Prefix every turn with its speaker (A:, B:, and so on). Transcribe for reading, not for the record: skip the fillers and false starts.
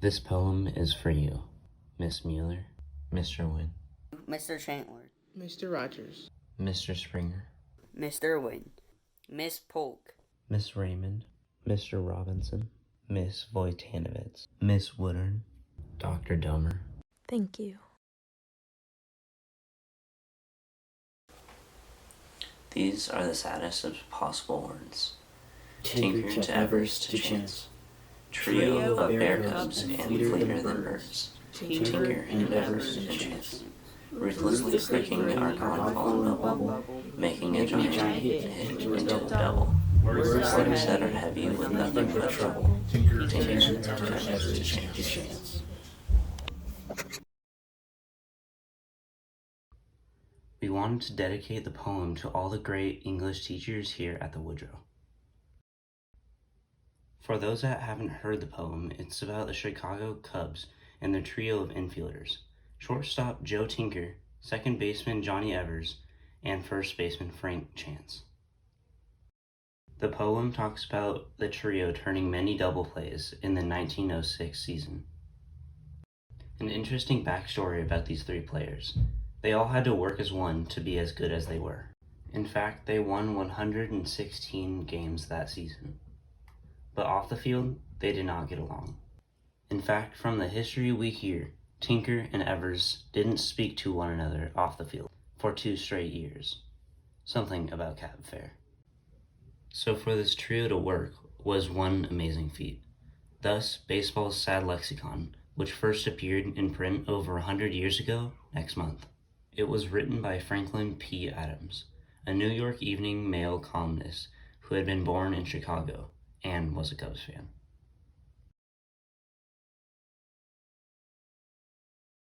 A: This poem is for you, Miss Mueller, Mr. Wynn,
B: Mr. Chandler,
C: Mr. Rogers,
A: Mr. Springer,
B: Mr. Wynn, Miss Polk,
A: Miss Raymond, Mr. Robinson, Miss Vojtanovitz, Miss Woodern, Dr. Domer.
D: Thank you.
A: These are the saddest of possible words. Tinker to Evers to Chance. Trio of bear cubs and fleeter than birds. Tinker and Evers and Chance. Ruthlessly clicking our gone bubble, making a giant hit into a double. Words that are heavy with nothing but trouble. Tinker to Evers to Chance. We wanted to dedicate the poem to all the great English teachers here at the Woodrow. For those that haven't heard the poem, it's about the Chicago Cubs and their trio of infielders: shortstop Joe Tinker, second baseman Johnny Evers, and first baseman Frank Chance. The poem talks about the trio turning many double plays in the 1906 season. An interesting backstory about these three players: they all had to work as one to be as good as they were. In fact, they won 116 games that season. But off the field, they did not get along. In fact, from the history we hear, Tinker and Evers didn't speak to one another off the field for 2 straight years. Something about cab fare. So for this trio to work was one amazing feat. Thus, baseball's Sad Lexicon, which first appeared in print over 100 years ago, next month. It was written by Franklin P. Adams, a New York Evening Mail columnist who had been born in Chicago and was a Cubs fan.